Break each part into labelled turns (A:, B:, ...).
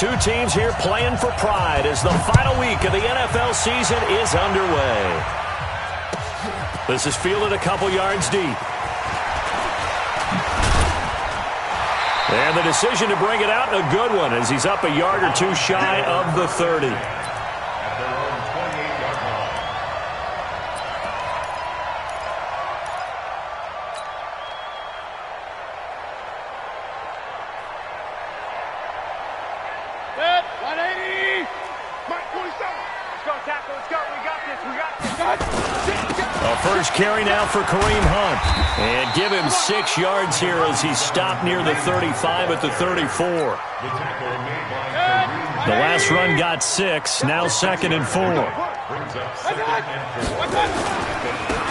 A: two teams here playing for pride as the final week of the NFL season is underway. This is fielded a couple yards deep. And the decision to bring it out, a good one, as he's up a yard or two shy of the 30. First carry now for Kareem Hunt. And give him 6 yards here as he's stopped near the 35 at the 34. The last run got 6. Now 2nd and 4.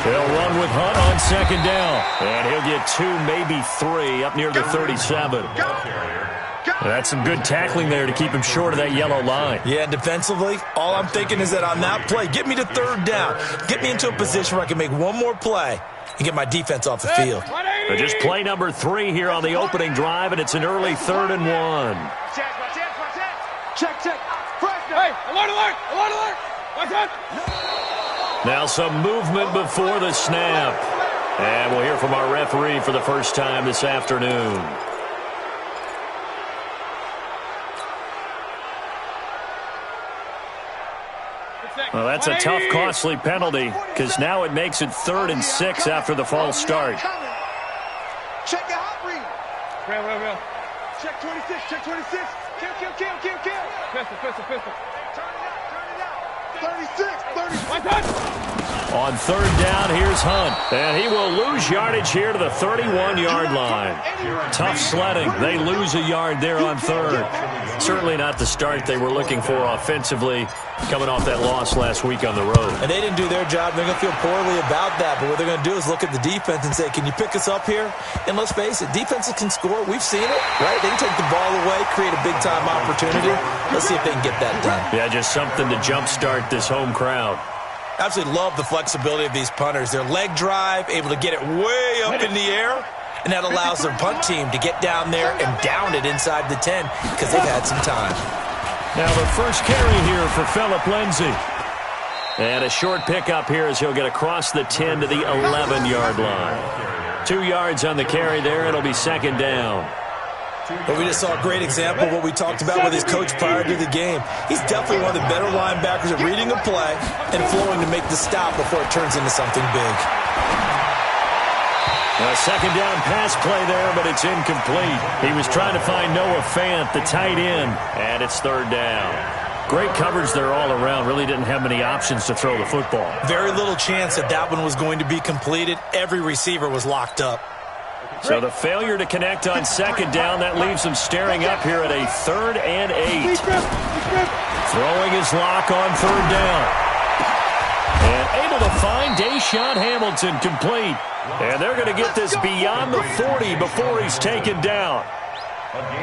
A: They'll run with Hunt on 2nd down. And he'll get 2, maybe 3 up near the 37. That's some good tackling there to keep him short of that yellow line.
B: Yeah, and defensively, all I'm thinking is that on that play, get me to 3rd down. Get me into a position where I can make one more play and get my defense off the field.
A: But just play number 3 here on the opening drive, and it's an early 3rd and 1.
C: Check. Hey, alert. Watch out.
A: Now some movement before the snap. And we'll hear from our referee for the first time this afternoon. Well, that's a tough, costly penalty because now it makes it 3rd and 6 after the false start.
C: Check the hot read. Real. Check 26. Kill. Pistol. Turn it out. 36.
A: On 3rd down, here's Hunt. And he will lose yardage here to the 31-yard line. Tough sledding. They lose a yard there on 3rd. Certainly not the start they were looking for offensively, coming off that loss last week on the road.
B: And they didn't do their job. They're going to feel poorly about that. But what they're going to do is look at the defense and say, can you pick us up here? And let's face it, defenses can score. We've seen it, right? They can take the ball away, create a big-time opportunity. Let's see if they can get that done.
A: Yeah, just something to jumpstart this home crowd.
B: Absolutely love the flexibility of these punters. Their leg drive, able to get it way up in the air, and that allows their punt team to get down there and down it inside the 10 because they've had some time.
A: Now the first carry here for Phillip Lindsay. And a short pickup here as he'll get across the 10 to the 11-yard line. 2 yards on the carry there. It'll be 2nd down.
B: But we just saw a great example of what we talked about with his coach prior to the game. He's definitely one of the better linebackers at reading a play and flowing to make the stop before it turns into something big.
A: A 2nd down pass play there, but it's incomplete. He was trying to find Noah Fant, the tight end, and it's 3rd down. Great coverage there all around. Really didn't have many options to throw the football.
B: Very little chance that one was going to be completed. Every receiver was locked up.
A: So the failure to connect on 2nd down, that leaves him staring up here at a 3rd and 8. Throwing his lock on 3rd down. And able to find Deshaun Hamilton complete. And they're going to get this beyond the 40 before he's taken down.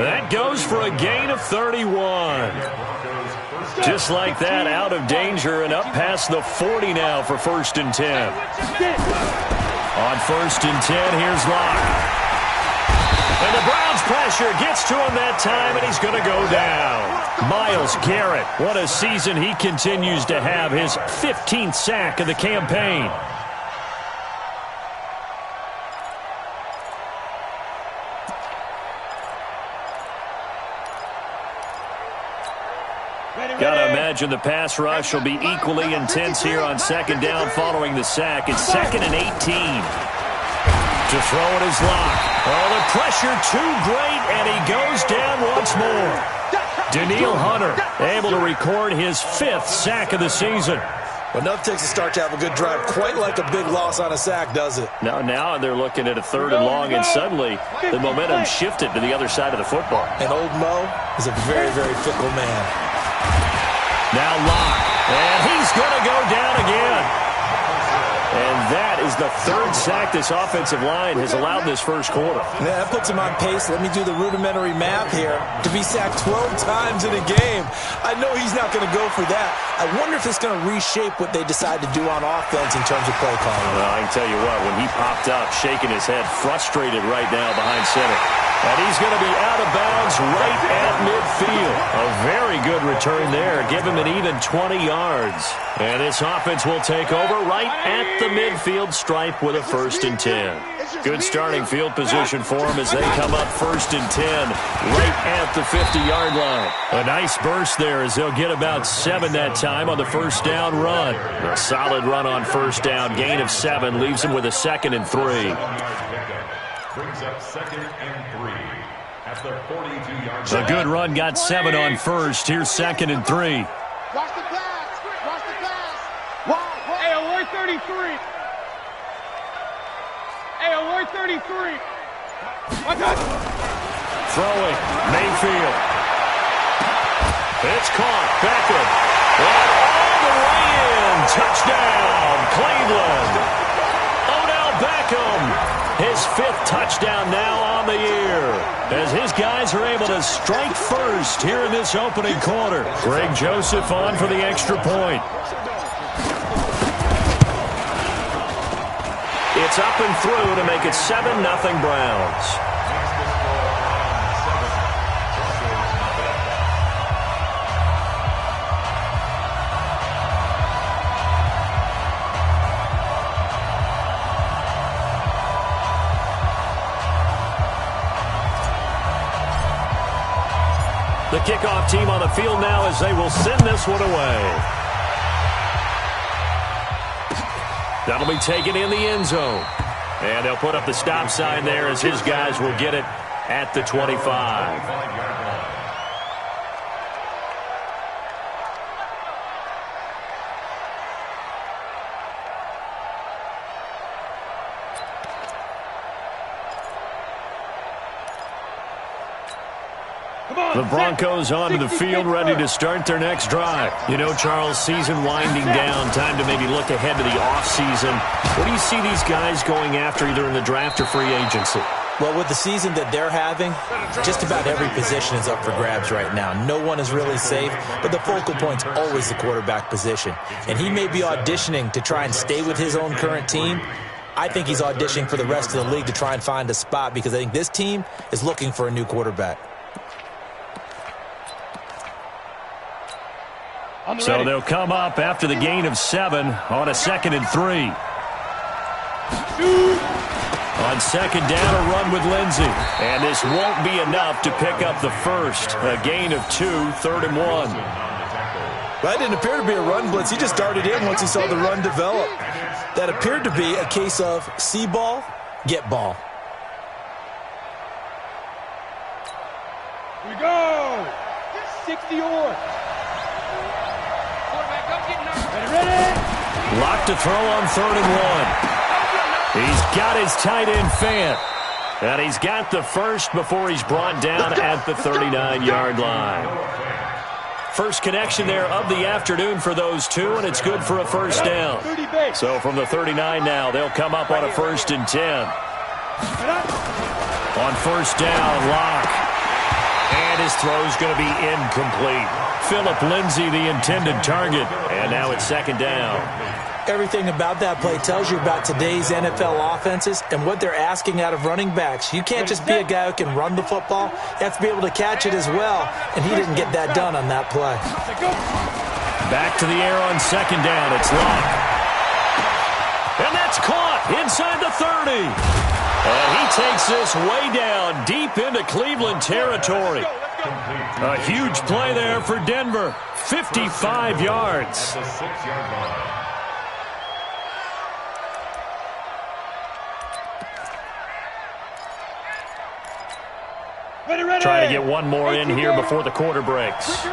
A: That goes for a gain of 31. Just like that, out of danger and up past the 40 now for 1st and 10. On 1st and 10, here's Locke. And the Browns pressure gets to him that time, and he's going to go down. Myles Garrett, what a season he continues to have, his 15th sack of the campaign. Gotta imagine the pass rush will be equally intense here on 2nd down following the sack. It's 2nd and 18. To throw it is Locke. Oh, the pressure too great, and he goes down once more. Danielle Hunter able to record his 5th sack of the season.
B: Well, nothing takes a start to have a good drive quite like a big loss on a sack, does it?
A: Now they're looking at a 3rd and long, and suddenly the momentum shifted to the other side of the football.
B: And old Mo is a very, very fickle man.
A: Now Locke, and he's going to go down again. And that is the 3rd sack this offensive line has allowed this first quarter.
B: Yeah, that puts him on pace. Let me do the rudimentary math here. To be sacked 12 times in a game, I know he's not going to go for that. I wonder if it's going to reshape what they decide to do on offense in terms of play calling.
A: Well, I can tell you what, when he popped up, shaking his head, frustrated right now behind center. And he's going to be out of bounds right at midfield. A very good return there. Give him an even 20 yards. And this offense will take over right at the midfield stripe with a 1st and 10. Good starting field position for them as they come up 1st and 10 right at the 50-yard line. A nice burst there as they'll get about 7 that time on the 1st down run. A solid run on 1st down. Gain of 7 leaves them with a 2nd and 3.
D: Brings up 2nd and 3 at the 42-yard line.
A: A good run got 7 on 1st. Here's 2nd and 3.
C: Watch the pass. Watch the pass. Wow. Hey, alert 33. Hey, alert 33. Watch out.
A: Throwing. Mayfield. It's caught. Beckham. And all the way in. Touchdown, Cleveland. Odell Beckham. His 5th touchdown now on the year as his guys are able to strike first here in this opening quarter. Greg Joseph on for the extra point. It's up and through to make it 7-0 Browns. The kickoff team on the field now as they will send this one away. That'll be taken in the end zone. And they'll put up the stop sign there as his guys will get it at the 25. The Broncos onto the field, ready to start their next drive. You know, Charles, season winding down, time to maybe look ahead to the offseason. What do you see these guys going after either in the draft or free agency?
B: Well, with the season that they're having, just about every position is up for grabs right now. No one is really safe, but the focal point's always the quarterback position. And he may be auditioning to try and stay with his own current team. I think he's auditioning for the rest of the league to try and find a spot because I think this team is looking for a new quarterback.
A: So they'll come up after the gain of 7 on a 2nd and 3. On 2nd down, a run with Lindsey. And this won't be enough to pick up the first. A gain of 2, 3rd and 1.
B: That didn't appear to be a run blitz. He just darted in once he saw the run develop. That appeared to be a case of see ball, get ball.
C: Here we go. 60 or.
A: Locked to throw on 3rd and 1. He's got his tight end Fant. And he's got the first before he's brought down at the 39-yard line. First connection there of the afternoon for those two, and it's good for a 1st down. So from the 39 now, they'll come up on a 1st and 10. On 1st down, Locke. And his throw's going to be incomplete. Phillip Lindsay, the intended target. And now it's 2nd down.
B: Everything about that play tells you about today's NFL offenses and what they're asking out of running backs. You can't just be a guy who can run the football. You have to be able to catch it as well, and he didn't get that done on that play.
A: Back to the air on 2nd down. It's Locke. And that's caught inside the 30. And he takes this way down deep into Cleveland territory. A huge play there for Denver. 55 yards. Trying to get one more in here before the quarter breaks.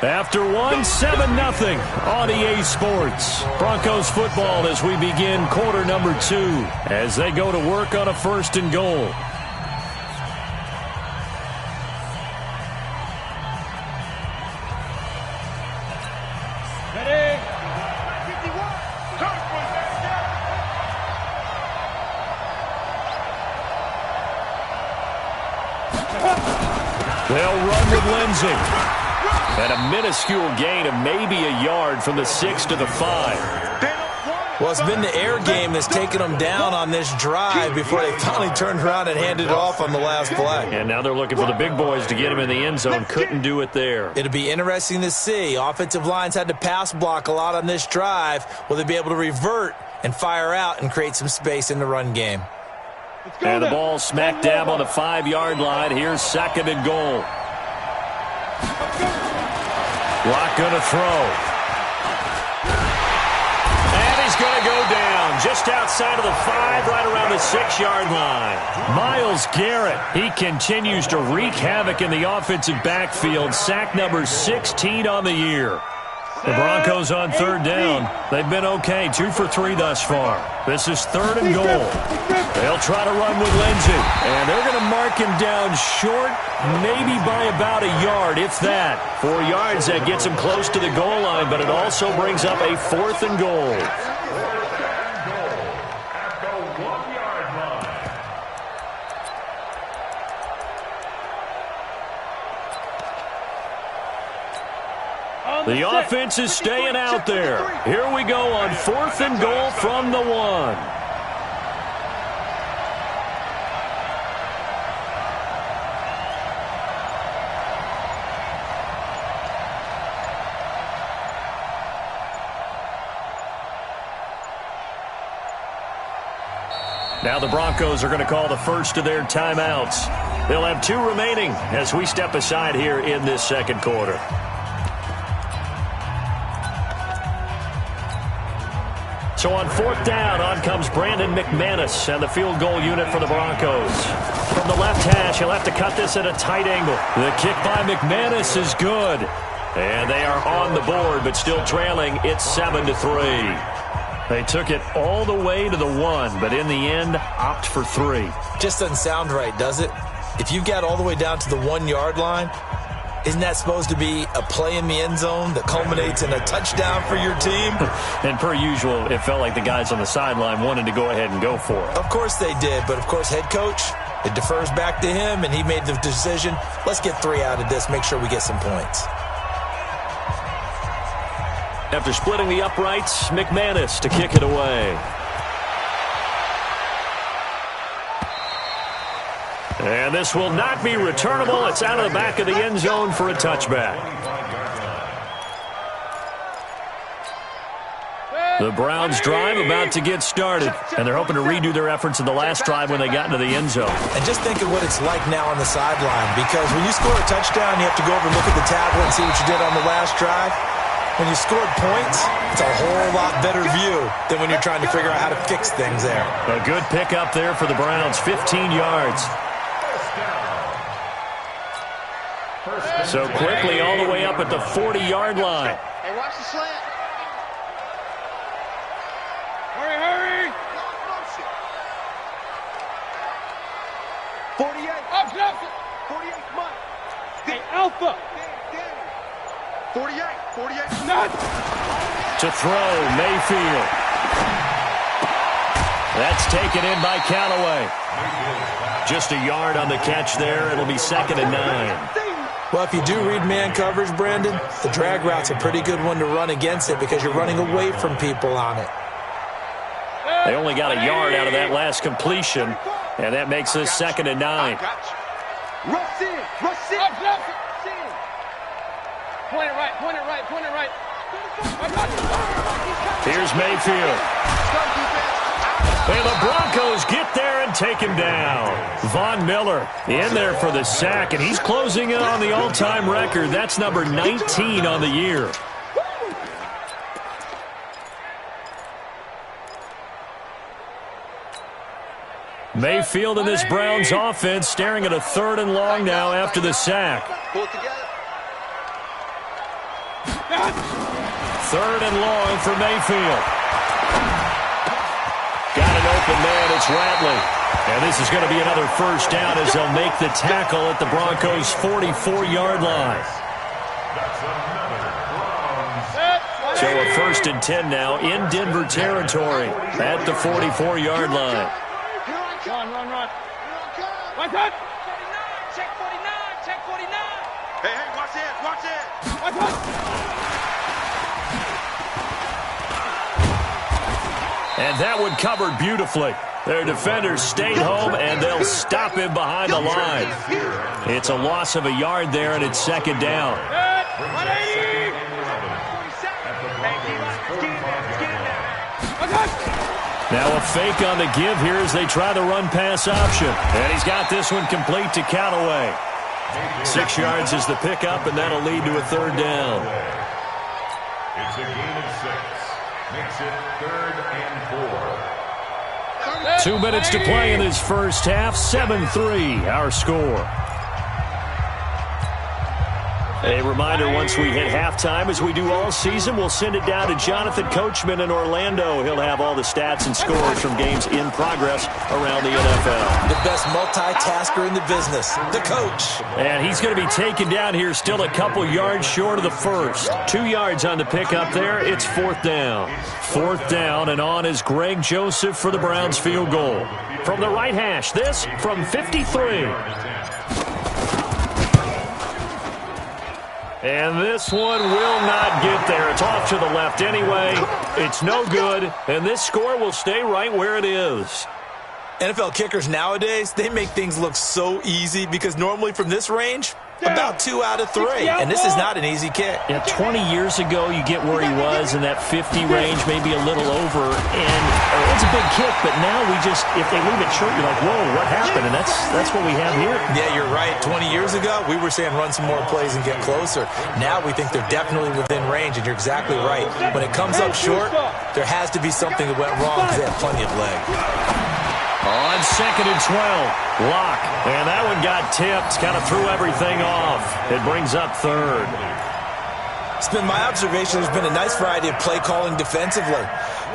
A: After one, 7-0 on EA Sports. Broncos football as we begin quarter number 2 as they go to work on a 1st and goal. They'll run with Lindsey. And a minuscule gain of maybe a yard from the 6 to the 5.
B: Well, it's been the air game that's taken them down on this drive before they finally turned around and handed it off on the last play.
A: And now they're looking for the big boys to get him in the end zone. Couldn't do it there.
B: It'll be interesting to see. Offensive lines had to pass block a lot on this drive. Will they be able to revert and fire out and create some space in the run game?
A: And the ball smack dab on the 5-yard line. Here's 2nd and goal. Lock going to throw. Going to go down just outside of the 5, right around the 6-yard line. Myles Garrett, he continues to wreak havoc in the offensive backfield. Sack number 16 on the year. The Broncos on 3rd down. They've been okay, 2 for 3 thus far. This is 3rd and goal. They'll try to run with Lindsey, and they're going to mark him down short, maybe by about a yard, if that. 4 yards, that gets him close to the goal line, but it also brings up a 4th and goal. The offense is staying out there. Here we go on 4th and goal from the 1. Now the Broncos are going to call the first of their timeouts. They'll have 2 remaining as we step aside here in this 2nd quarter. So on 4th down, on comes Brandon McManus and the field goal unit for the Broncos. From the left hash, he'll have to cut this at a tight angle. The kick by McManus is good. And they are on the board, but still trailing. It's 7-3. They took it all the way to the 1, but in the end, opt for 3.
B: Just doesn't sound right, does it? If you got all the way down to the 1-yard line, isn't that supposed to be a play in the end zone that culminates in a touchdown for your team?
A: And per usual, it felt like the guys on the sideline wanted to go ahead and go for it.
B: Of course they did, but of course head coach, it defers back to him, and he made the decision, let's get 3 out of this, make sure we get some points.
A: After splitting the uprights, McManus to kick it away. And this will not be returnable. It's out of the back of the end zone for a touchback. The Browns drive about to get started, and they're hoping to redo their efforts in the last drive when they got into the end zone.
B: And just think of what it's like now on the sideline, because when you score a touchdown, you have to go over and look at the tablet and see what you did on the last drive. When you scored points, it's a whole lot better view than when you're trying to figure out how to fix things there.
A: A good pickup there for the Browns, 15 yards. So quickly all the way up at the 40-yard line.
C: Hey, watch the slant. Hurry. 48. Up, 48, come on. Hey, Alpha. 48. Not.
A: To throw, Mayfield. That's taken in by Callaway. Just a yard on the catch there. It'll be 2nd and 9.
B: Well, if you do read man coverage, Brandon, the drag route's a pretty good one to run against it because you're running away from people on it.
A: They only got a yard out of that last completion, and that makes this 2nd and 9.
C: Rush in. Point it right.
A: Here's Mayfield. And the Broncos get there and take him down. Von Miller in there for the sack, and he's closing in on the all-time record. That's number 19 on the year. Mayfield and this Browns offense staring at a 3rd and long now after the sack. 3rd and long for Mayfield. Got an open man, it's Radley. And this is going to be another first down as they'll make the tackle at the Broncos' 44-yard line. So a 1st and 10 now in Denver territory at the 44-yard line.
C: Run. Watch that. Check 49. Hey, watch it.
A: And that one covered beautifully. Their defenders stayed home, and they'll stop him behind the line. It's a loss of a yard there, and it's second down. Now a fake on the give here as they try the run-pass option. And he's got this one complete to Callaway. 6 yards is the pickup, and that'll lead to a third down.
D: It's a gain of 6. Makes it 3rd and 4.
A: 2 minutes to play in this first half. 7-3, our score. A reminder, once we hit halftime, as we do all season, we'll send it down to Jonathan Coachman in Orlando. He'll have all the stats and scores from games in progress around the NFL.
B: The best multitasker in the business, the coach.
A: And he's going to be taken down here still a couple yards short of the first. 2 yards on the pickup there. It's 4th down. 4th down, and on is Greg Joseph for the Browns field goal. From the right hash, this from 53. And this one will not get there. It's off to the left anyway. It's no good, and this score will stay right where it is.
B: NFL kickers nowadays, they make things look so easy because normally from this range, about 2 out of 3. And this is not an easy kick.
A: Yeah, 20 years ago, you get where he was in that 50 range, maybe a little over. And it's a big kick, but now we just, if they leave it short, you're like, whoa, what happened? And that's what we have here.
B: Yeah, you're right. 20 years ago, we were saying run some more plays and get closer. Now we think they're definitely within range, and you're exactly right. When it comes up short, there has to be something that went wrong because they have plenty of leg.
A: On 2nd and 12, Locke. And that one got tipped, kind of threw everything off. It brings up 3rd.
B: It's been my observation there's been a nice variety of play calling defensively.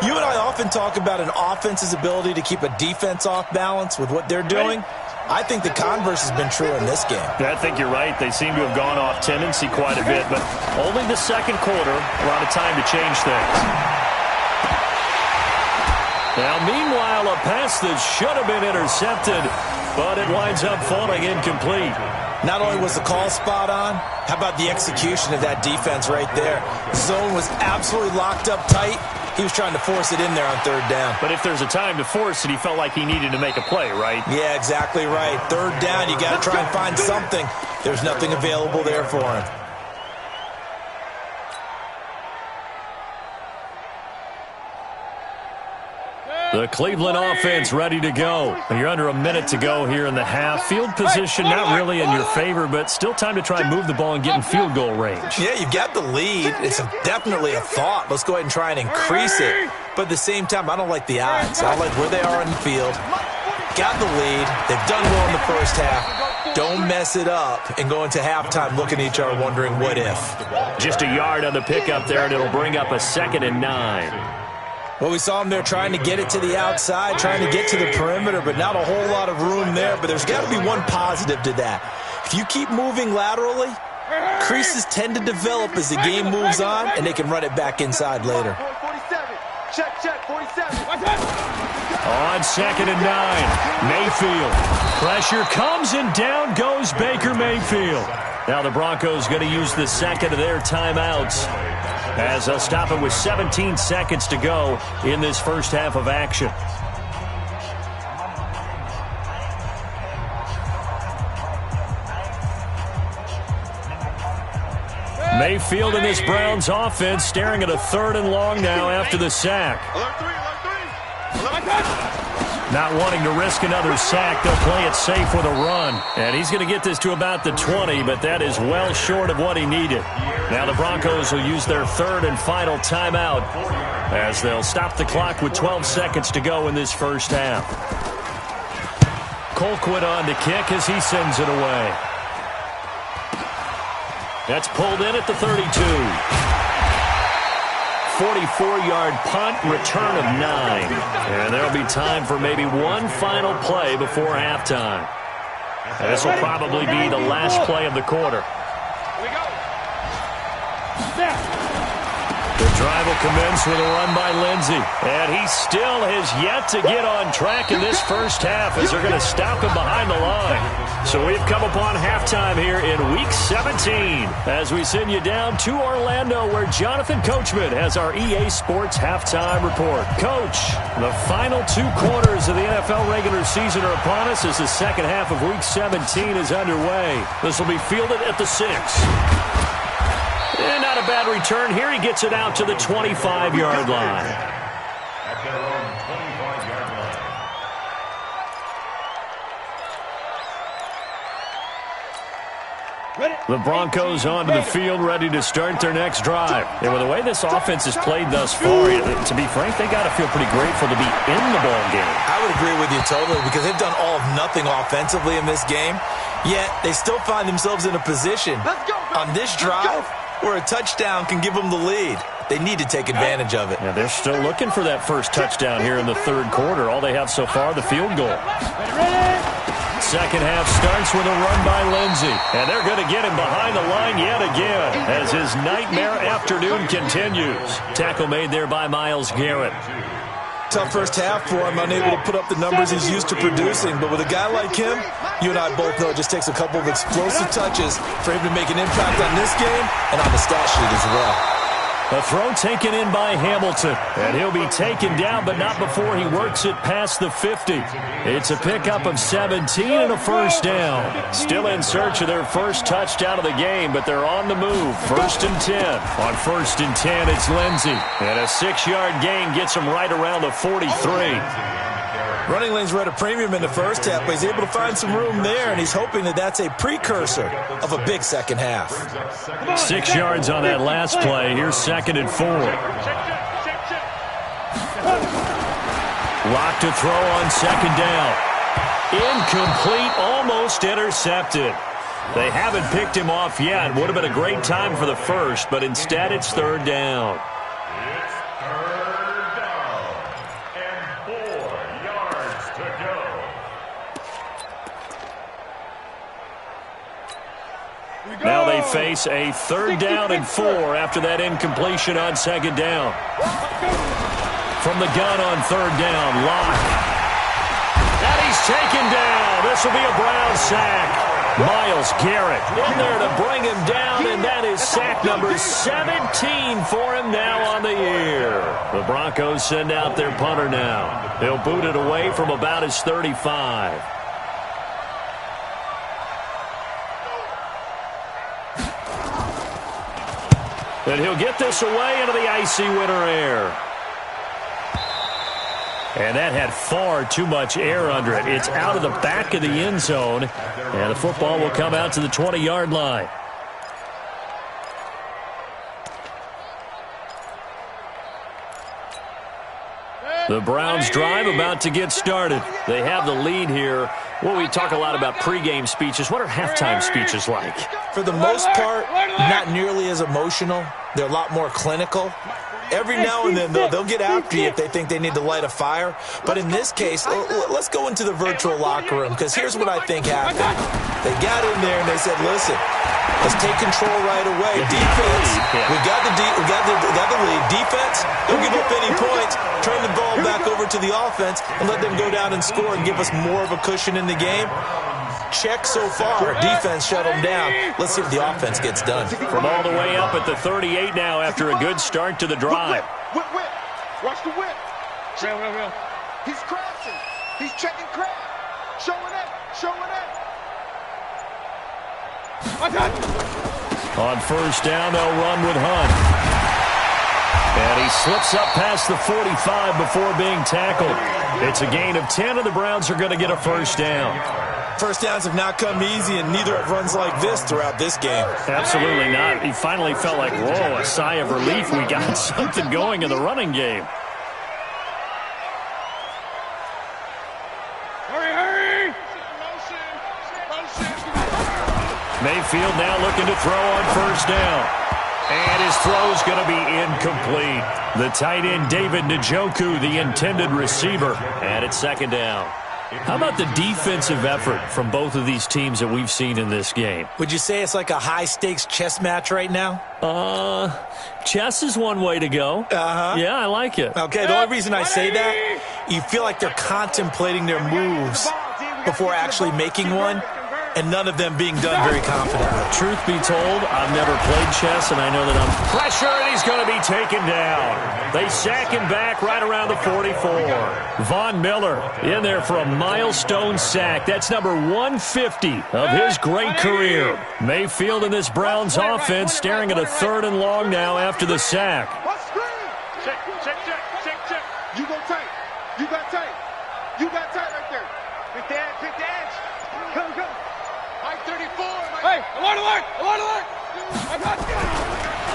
B: You and I often talk about an offense's ability to keep a defense off balance with what they're doing. I think the converse has been true in this game.
A: I think you're right. They seem to have gone off tendency quite a bit, but only the second quarter, a lot of time to change things. Now, meanwhile, a pass that should have been intercepted, but it winds up falling incomplete.
B: Not only was the call spot on, how about the execution of that defense right there? Zone was absolutely locked up tight. He was trying to force it in there on 3rd down.
A: But if there's a time to force it, he felt like he needed to make a play, right?
B: Yeah, exactly right. 3rd down, you got to try and find something. There's nothing available there for him.
A: The Cleveland offense ready to go. You're under a minute to go here in the half. Field position not really in your favor, but still time to try and move the ball and get in field goal range.
B: Yeah, you've got the lead. It's definitely a thought. Let's go ahead and try and increase it. But at the same time, I don't like the odds. I like where they are on the field. Got the lead. They've done well in the first half. Don't mess it up and go into halftime looking at each other wondering what if.
A: Just a yard on the pickup there, and it'll bring up a 2nd and 9.
B: Well, we saw him there trying to get it to the outside, trying to get to the perimeter, but not a whole lot of room there. But there's got to be one positive to that. If you keep moving laterally, creases tend to develop as the game moves on, and they can run it back inside later.
C: Check, 47.
A: On 2nd and 9, Mayfield. Pressure comes, and down goes Baker Mayfield. Now the Broncos going to use the second of their timeouts, as they'll stop it with 17 seconds to go in this first half of action. Mayfield and this Browns offense staring at a 3rd and long now after the sack. Not wanting to risk another sack, they'll play it safe with a run. And he's going to get this to about the 20, but that is well short of what he needed. Now the Broncos will use their 3rd and final timeout, as they'll stop the clock with 12 seconds to go in this first half. Colquitt on to kick as he sends it away. That's pulled in at the 32. 44-yard punt, return of 9. And there'll be time for maybe one final play before halftime. This will probably be the last play of the quarter. The drive will commence with a run by Lindsey. And he still has yet to get on track in this first half, as they're going to stop him behind the line. So we've come upon halftime here in Week 17 as we send you down to Orlando where Jonathan Coachman has our EA Sports Halftime Report. Coach, the final 2 quarters of the NFL regular season are upon us as the second half of Week 17 is underway. This will be fielded at the 6. And not a bad return here. He gets it out to the 25-yard line.
D: At their own 25-yard line.
A: The Broncos onto the field, ready to start their next drive. And with the way this offense has played thus far, to be frank, they got to feel pretty grateful to be in the ball game.
B: I would agree with you totally because they've done all of nothing offensively in this game, yet they still find themselves in a position on this drive where a touchdown can give them the lead. They need to take advantage of it.
A: Yeah, they're still looking for that first touchdown here in the third quarter. All they have so far, the field goal. Second half starts with a run by Lindsey. And they're going to get him behind the line yet again as his nightmare afternoon continues. Tackle made there by Myles Garrett.
B: Tough first half for him, unable to put up the numbers he's used to producing. But with a guy like him, you and I both know it just takes a couple of explosive touches for him to make an impact on this game and on the stat sheet as well.
A: A throw taken in by Hamilton, and he'll be taken down, but not before he works it past the 50. It's a pickup of 17 and a first down. Still in search of their first touchdown of the game, but they're on the move. 1st and 10. On 1st and 10, it's Lindsey. And a 6-yard gain gets him right around the 43.
B: Running lanes were at a premium in the first half, but he's able to find some room there, and he's hoping that that's a precursor of a big second half.
A: 6 yards on that last play. Here's 2nd and 4. Lock to throw on 2nd down. Incomplete, almost intercepted. They haven't picked him off yet. Would have been a great time for the first, but instead it's 3rd down. Now they face a 3rd down and 4 after that incompletion on 2nd down. From the gun on 3rd down, Locke. And he's taken down. This will be a Brown sack. Myles Garrett in there to bring him down, and that is sack number 17 for him now on the year. The Broncos send out their punter now. They'll boot it away from about his 35. And he'll get this away into the icy winter air. And that had far too much air under it. It's out of the back of the end zone. And the football will come out to the 20-yard line. The Browns drive about to get started. They have the lead here. Well, we talk a lot about pregame speeches. What are halftime speeches like?
B: For the most part, not nearly as emotional. They're a lot more clinical. Every now and then, though, they'll get after you if they think they need to light a fire. But in this case, let's go into the virtual locker room, because here's what I think happened. They got in there and they said, listen, let's take control right away. Defense, we got the lead. Defense, don't give up any points. Turn the ball back over to the offense and let them go down and score and give us more of a cushion in the game. Check so far. Defense shut them down. Let's see if the offense gets done.
A: From all the way up at the 38 now after a good start to the drive.
C: Whip. Watch the whip. Real. He's crashing. He's checking crash. Showing it.
A: On 1st down, they'll run with Hunt. And he slips up past the 45 before being tackled. It's a gain of 10, and the Browns are going to get a 1st down.
B: First downs have not come easy, and neither have runs like this throughout this game.
A: Absolutely not. He finally felt like, whoa, a sigh of relief. We got something going in the running game.
C: Hurry!
A: Mayfield now looking to throw on 1st down. And his throw's going to be incomplete. The tight end, David Njoku, the intended receiver. And it's 2nd down. How about the defensive effort from both of these teams that we've seen in this game?
B: Would you say it's like a high-stakes chess match right now?
A: Chess is one way to go.
B: Uh-huh.
A: Yeah, I like it.
B: Okay, the only reason I say that, you feel like they're contemplating their moves before actually making one. and none of them being done very confidently.
A: Truth be told, I've never played chess, and I know that I'm pressure, and he's going to be taken down. They sack him back right around the 44. Von Miller in there for a milestone sack. That's number 150 of his great career. Mayfield in this Browns offense staring at a 3rd and long now after the sack.
C: Check. You go tight. You got tight. You got tight right there. Pick the edge. Come. Mike 34. Hey, alert.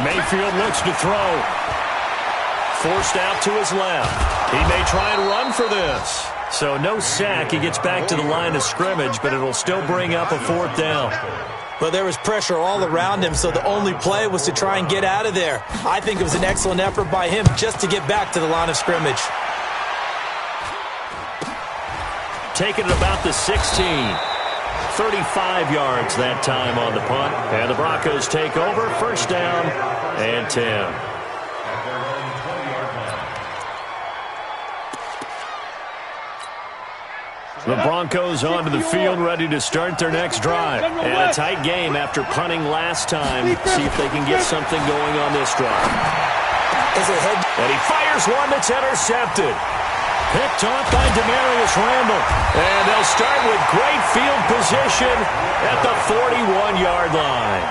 A: Mayfield looks to throw. Forced out to his left. He may try and run for this. So no sack. He gets back to the line of scrimmage, but it'll still bring up a 4th down.
B: Well, there was pressure all around him, so the only play was to try and get out of there. I think it was an excellent effort by him just to get back to the line of scrimmage.
A: Taking it about the 16. 35 yards that time on the punt. And the Broncos take over. 1st down and 10. The Broncos onto the field, ready to start their next drive. And a tight game after punting last time. See if they can get something going on this drive. And he fires one that's intercepted. Picked off by Demarius Randall. And they'll start with great field position at the 41-yard line.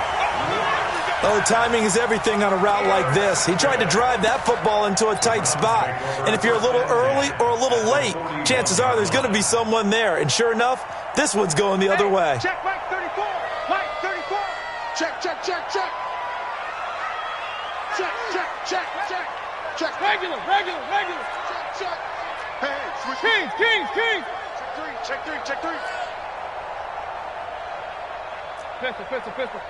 B: Oh, timing is everything on a route like this. He tried to drive that football into a tight spot. And if you're a little early or a little late, chances are there's going to be someone there. And sure enough, this one's going the other way.
C: Check Mike 34. Mike 34. Check. Check. Regular. Check. Hey, switch. Kings. Check three. Pistol.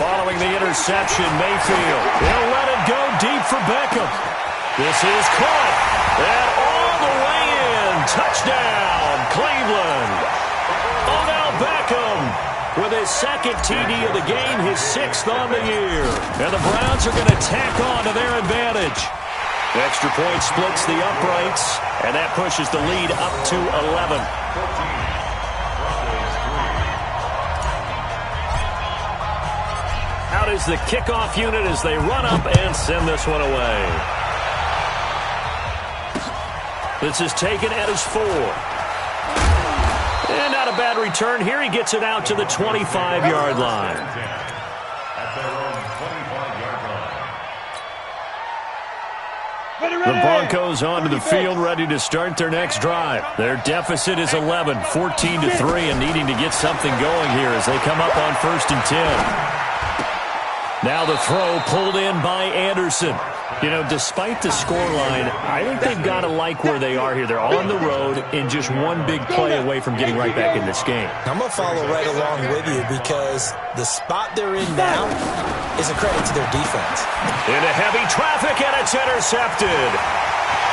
A: Following the interception, Mayfield. He'll let it go deep for Beckham. This is caught. And all the way in. Touchdown, Cleveland. Odell Beckham with his 2nd TD of the game, his 6th on the year. And the Browns are going to tack on to their advantage. Extra point splits the uprights, and that pushes the lead up to 11. Out is the kickoff unit as they run up and send this one away. This is taken at his 4. And not a bad return here. He gets it out to the 25-yard line. The Broncos onto the field, ready to start their next drive. Their deficit is 11, 14-3, and needing to get something going here as they come up on 1st and 10. Now the throw pulled in by Anderson. You know, despite the scoreline, I think they've got to like where they are here. They're on the road and just one big play away from getting right back in this game.
B: I'm going to follow right along with you because the spot they're in now is a credit to their defense.
A: Into heavy traffic, and it's intercepted.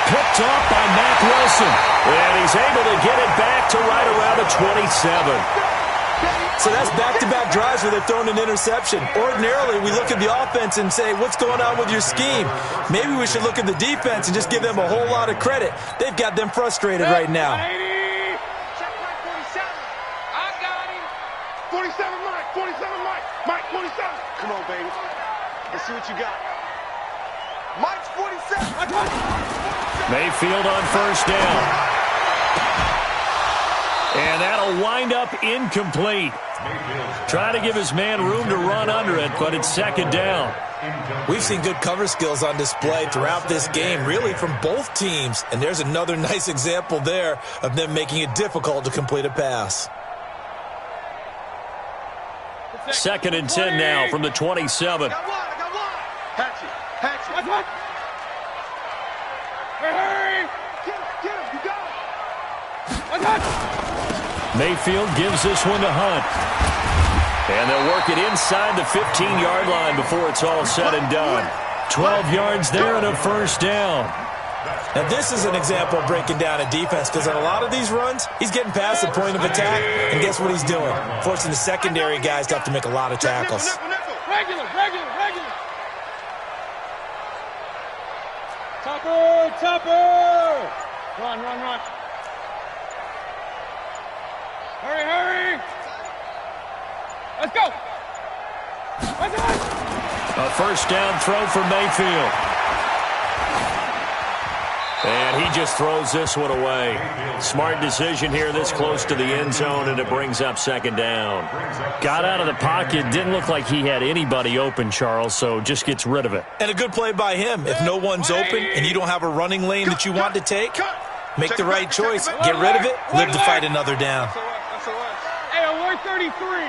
A: Picked off by Mack Wilson. And he's able to get it back to right around the 27.
B: So that's back-to-back drives where they're throwing an interception. Ordinarily, we look at the offense and say, what's going on with your scheme? Maybe we should look at the defense and just give them a whole lot of credit. They've got them frustrated right now.
C: Check Mike 47. I got him. 47 Mike. 47 Mike. Mike 47. Come on, baby. Let's see what you got. Mike's 47.
A: Mayfield on 1st down. And that'll wind up incomplete. Trying to give his man room to run under it, but it's 2nd down.
B: We've seen good cover skills on display throughout this game, really from both teams. And there's another nice example there of them making it difficult to complete a pass.
A: 2nd and 10 now from the 27.
C: I got one. Hatch it. Hey! Get him. You got him.
A: Mayfield gives this one to Hunt. And they'll work it inside the 15-yard line before it's all said and done. 12 yards there and a 1st down.
B: Now, this is an example of breaking down a defense because on a lot of these runs, he's getting past the point of attack, and guess what he's doing? Forcing the secondary guys to have to make a lot of tackles.
C: Regular. Topper. Run. Hurry, hurry! Let's go!
A: A first down throw for Mayfield. And he just throws this one away. Smart decision here this close to the end zone, and it brings up second down. Got out of the pocket. Didn't look like he had anybody open, Charles, so just gets rid of it.
B: And a good play by him. If no one's open and you don't have a running lane that you want to take, make the right choice. Get rid of it. Live to fight another down.
C: Hey, alert 33.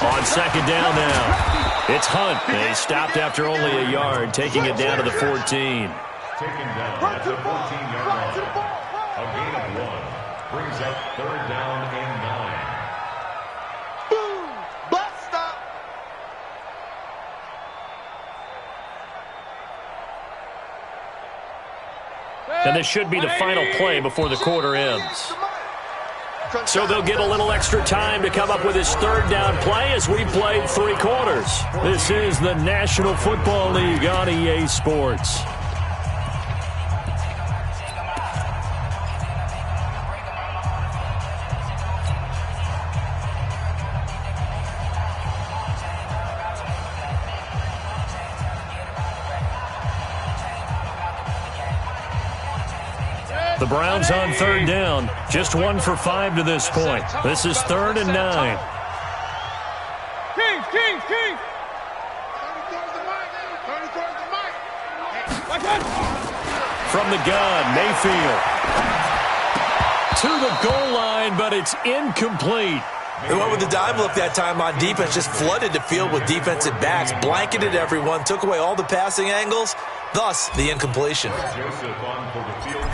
A: On second down now, it's Hunt. They stopped after only a yard, taking it down to the 14.
D: Taken down at the 14-yard line. A gain of 1 brings up third down and 9.
C: Boom! Bus stop!
A: And this should be the final play before the quarter ends. So they'll get a little extra time to come up with his third down play as we played 3 quarters. This is the National Football League on EA Sports. The Browns on third down. Just 1 for 5 to this point. This is 3rd and 9.
C: King!
A: From the gun, Mayfield. To the goal line, but it's incomplete.
B: They went with the dime look that time on defense, just flooded the field with defensive backs, blanketed everyone, took away all the passing angles, thus the incompletion.
D: Joseph on for the field.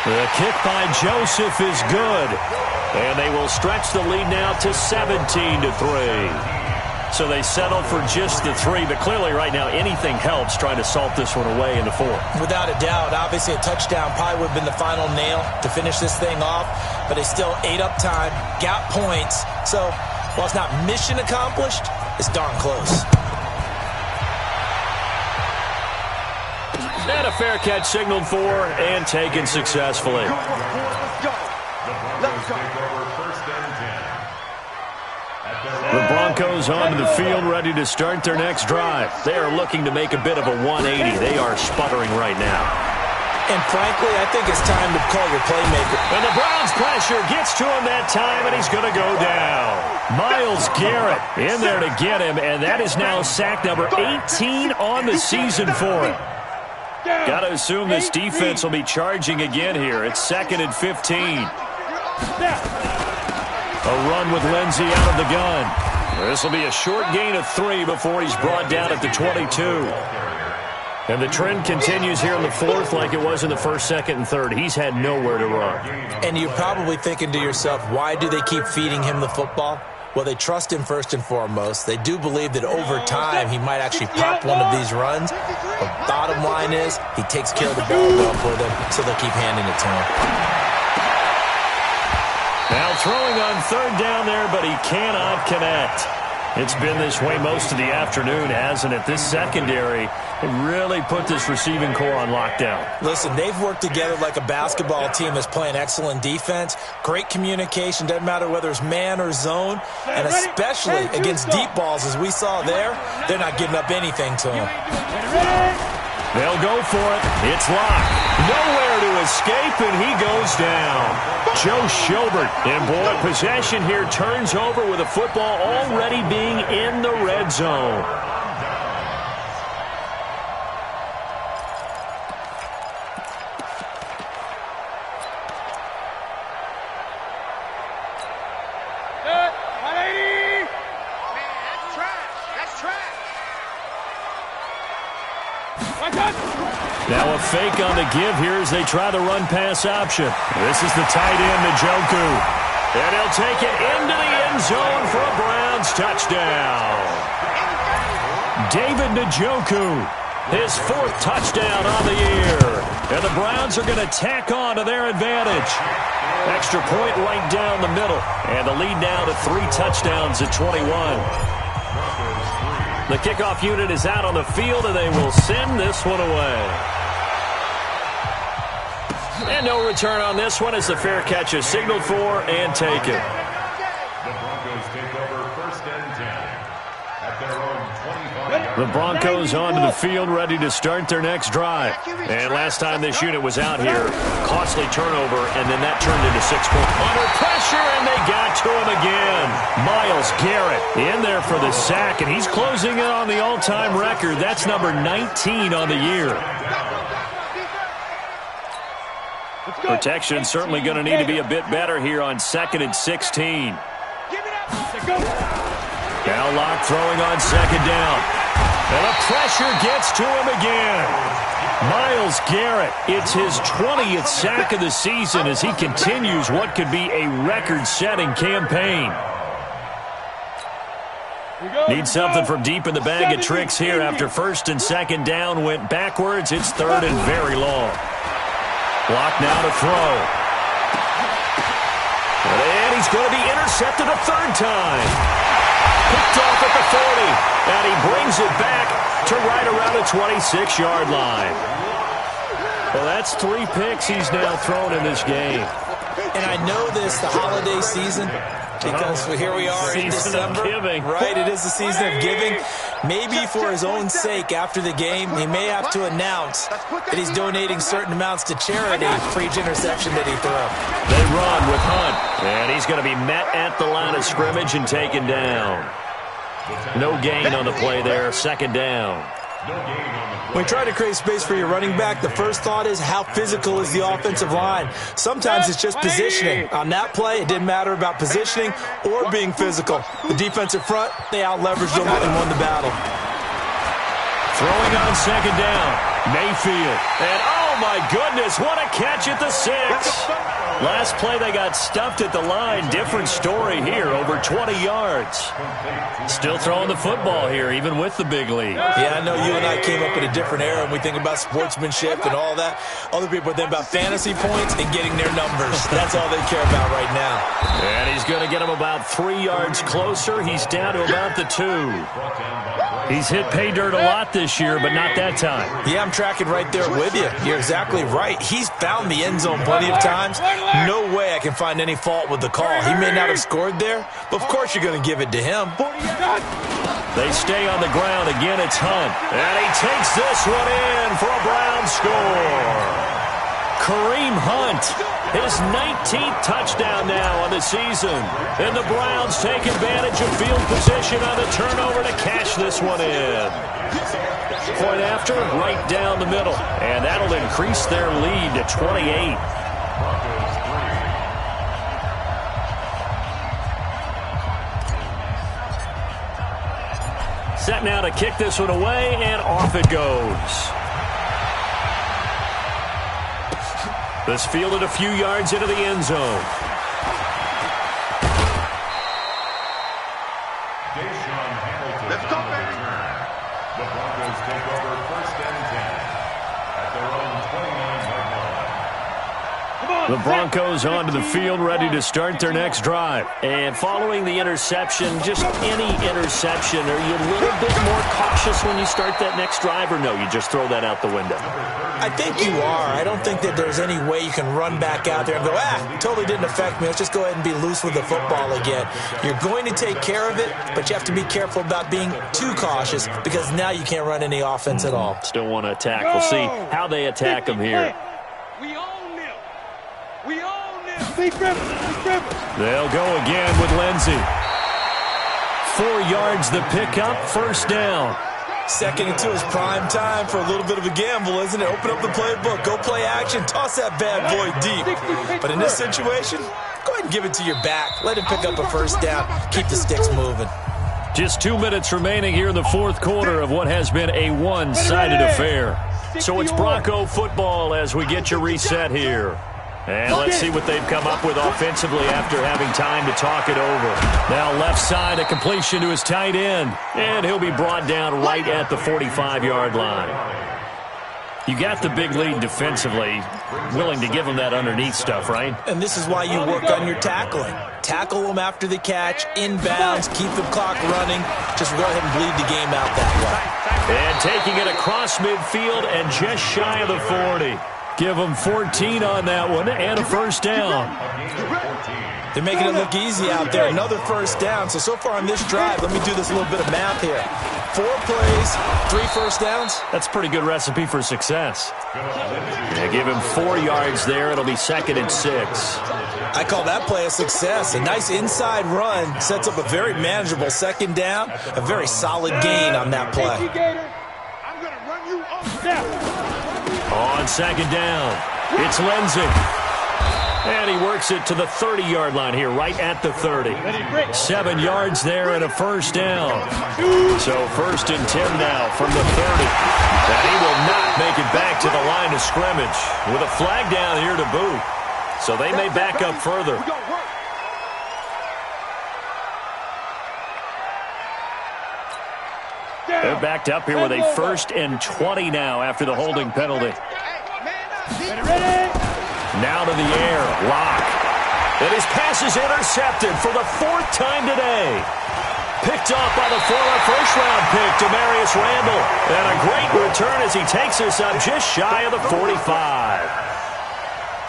A: The kick by Joseph is good. And they will stretch the lead now to 17-3. So they settle for just the 3, but clearly right now anything helps trying to salt this one away in the 4th.
B: Without a doubt, obviously a touchdown probably would have been the final nail to finish this thing off, but they still ate up time, got points. So while it's not mission accomplished, it's darn close.
A: And a fair catch signaled for and taken successfully. The Broncos onto the field, ready to start their next drive. They are looking to make a bit of a 180. They are sputtering right now.
B: And frankly, I think it's time to call your playmaker.
A: And the Browns pressure gets to him that time, and he's going to go down. Myles Garrett in there to get him, and that is now sack number 18 on the season for him. Got to assume this defense will be charging again here. It's 2nd and 15. A run with Lindsey out of the gun. This will be a short gain of 3 before he's brought down at the 22. And the trend continues here in the 4th like it was in the 1st, 2nd, and 3rd. He's had nowhere to run.
B: And you're probably thinking to yourself, why do they keep feeding him the football? Well, they trust him first and foremost. They do believe that over time he might actually pop one of these runs. The bottom line is he takes care of the ball well for them, so they'll keep handing it to him.
A: Now throwing on 3rd down there, but he cannot connect. It's been this way most of the afternoon, hasn't it? This secondary really put this receiving core on lockdown.
B: Listen, they've worked together like a basketball team that's playing excellent defense. Great communication, doesn't matter whether it's man or zone. And especially against deep balls, as we saw there, they're not giving up anything to him.
A: They'll go for it. It's locked. Nowhere to escape, and he goes down. Joe Schobert, and boy, possession here turns over with the football already being in the red zone. Now a fake on the give here as they try the run-pass option. This is the tight end, Njoku. And he'll take it into the end zone for a Browns touchdown. David Njoku, his 4th touchdown on the year. And the Browns are going to tack on to their advantage. Extra point right down the middle. And the lead now to 3 touchdowns at 21. The kickoff unit is out on the field, and they will send this one away. And no return on this one as the fair catch is signaled for and taken.
D: The Broncos take over 1st and 10 at their own 25.
A: The Broncos onto the field, ready to start their next drive. And last time this unit was out here, costly turnover, and then that turned into 6 points. Under pressure, and they got to him again. Myles Garrett in there for the sack, and he's closing in on the all-time record. That's number 19 on the year. Protection certainly going to need to be a bit better here on 2nd and 16. Now Locke throwing on 2nd down. And the pressure gets to him again. Myles Garrett, it's his 20th sack of the season as he continues what could be a record-setting campaign. Need something from deep in the bag of tricks here after 1st and 2nd down went backwards. It's 3rd and very long. Locke now to throw. And he's going to be intercepted a 3rd time. Picked off at the 40, and he brings it back to right around the 26-yard line. Well, that's 3 picks he's now thrown in this game.
B: And I know this, the holiday season, because here we are in December.
A: Season of giving.
B: Right, it is the season of giving. Maybe for his own sake, after the game, he may have to announce that he's donating certain amounts to charity for each interception that he threw.
A: They run with Hunt, and he's going to be met at the line of scrimmage and taken down. No gain on the play there, 2nd down.
B: When you try to create space for your running back, the first thought is how physical is the offensive line. Sometimes it's just positioning. On that play, it didn't matter about positioning or being physical. The defensive front, they out-leveraged them and won the battle.
A: Throwing on 2nd down, Mayfield. And oh my goodness, what a catch at the 6. Last play they got stuffed at the line. Different story here, over 20 yards. Still throwing the football here, even with the big lead.
B: Yeah, I know you and I came up in a different era and we think about sportsmanship and all that. Other people think about fantasy points and getting their numbers. That's all they care about right now.
A: And he's going to get him about 3 yards closer. He's down to about the 2. He's hit pay dirt a lot this year, but not that time.
B: Yeah, I'm tracking right there with you. You're exactly right. He's found the end zone plenty of times. No way I can find any fault with the call. He may not have scored there, but of course you're going to give it to him.
A: They stay on the ground. Again, it's Hunt. And he takes this one in for a Brown score. Kareem Hunt, his 19th touchdown now on the season. And the Browns take advantage of field position on the turnover to cash this one in. Point after, right down the middle. And that'll increase their lead to 28. Set now to kick this one away, and off it goes. This fielded a few yards into the end zone.
C: Let's go, baby.
D: The Broncos take over 1st and 10 at their own 29-yard line.
A: The Broncos onto the field, ready to start their next drive. And following the interception, just any interception, are you a little bit more cautious when you start that next drive, or no, you just throw that out the window?
B: I think you are. I don't think that there's any way you can run back out there and go, totally didn't affect me. Let's just go ahead and be loose with the football again. You're going to take care of it, but you have to be careful about being too cautious because now you can't run any offense at all.
A: Still want to attack. We'll see how they attack them here.
C: We own them. We own them.
A: They'll go again with Lindsey. 4 yards the pickup, 1st down.
B: 2nd and 2 is prime time for a little bit of a gamble, isn't it? Open up the playbook, go play action, toss that bad boy deep. But in this situation, go ahead and give it to your back. Let him pick up a 1st down. Keep the sticks moving.
A: Just 2 minutes remaining here in the 4th quarter of what has been a one-sided affair. So it's Bronco football as we get you reset here. And let's see what they've come up with offensively after having time to talk it over. Now left side, a completion to his tight end. And he'll be brought down right at the 45-yard line. You got the big lead defensively, willing to give him that underneath stuff, right?
B: And this is why you work on your tackling. Tackle them after the catch, inbounds, keep the clock running. Just go ahead and bleed the game out that way.
A: And taking it across midfield and just shy of the 40. Give them 14 on that one and a first down.
B: They're making it look easy out there. Another first down. So far on this drive, let me do this little bit of math here. 4 plays, 3 first downs.
A: That's a pretty good recipe for success. Yeah, give him 4 yards there. It'll be 2nd and 6.
B: I call that play a success. A nice inside run sets up a very manageable 2nd down. A very solid gain on that play.
C: I'm going to run you off.
A: On 2nd down, it's Lindsay. And he works it to the 30-yard line here, right at the 30. 7 yards there and a first down. So 1st and 10 now from the 30. And he will not make it back to the line of scrimmage with a flag down here to boot. So they may back up further. They're backed up here with a 1st and 20 now after the holding penalty. Now to the air, Locke. And his pass is intercepted for the 4th time today. Picked off by the former first-round pick, Demarius Randall. And a great return as he takes us up just shy of the 45.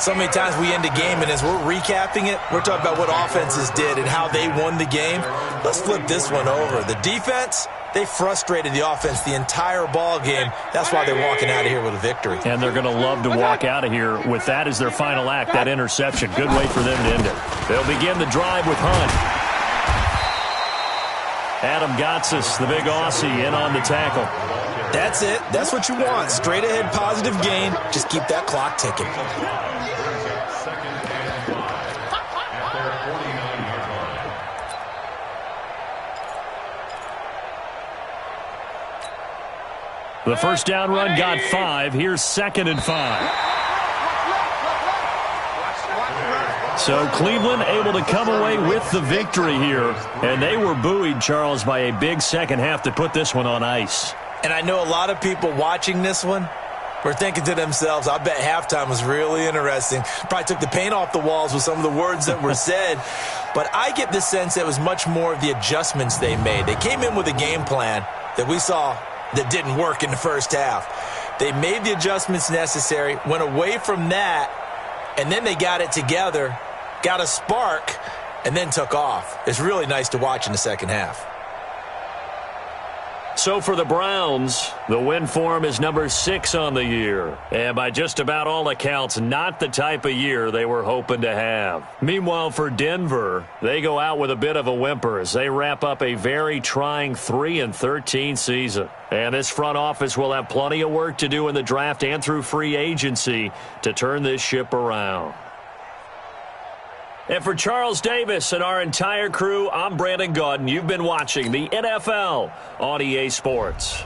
B: So many times we end a game, and as we're recapping it, we're talking about what offenses did and how they won the game. Let's flip this one over. The defense, they frustrated the offense the entire ball game. That's why they're walking out of here with a victory.
A: And they're going to love to walk out of here with that as their final act, that interception. Good way for them to end it. They'll begin the drive with Hunt. Adam Gotsis, the big Aussie, in on the tackle.
B: That's it. That's what you want. Straight ahead, positive gain. Just keep that clock ticking.
A: The first down run got 5. Here's 2nd and 5. So Cleveland able to come away with the victory here. And they were buoyed, Charles, by a big second half to put this one on ice.
B: And I know a lot of people watching this one were thinking to themselves, I bet halftime was really interesting. Probably took the paint off the walls with some of the words that were said. But I get the sense that it was much more of the adjustments they made. They came in with a game plan that we saw that didn't work in the first half. They made the adjustments necessary, went away from that, and then they got it together, got a spark, and then took off. It's really nice to watch in the second half.
A: So for the Browns, the win form is number 6 on the year. And by just about all accounts, not the type of year they were hoping to have. Meanwhile, for Denver, they go out with a bit of a whimper as they wrap up a very trying 3-13 season. And this front office will have plenty of work to do in the draft and through free agency to turn this ship around. And for Charles Davis and our entire crew, I'm Brandon Gaudin. You've been watching the NFL on EA Sports.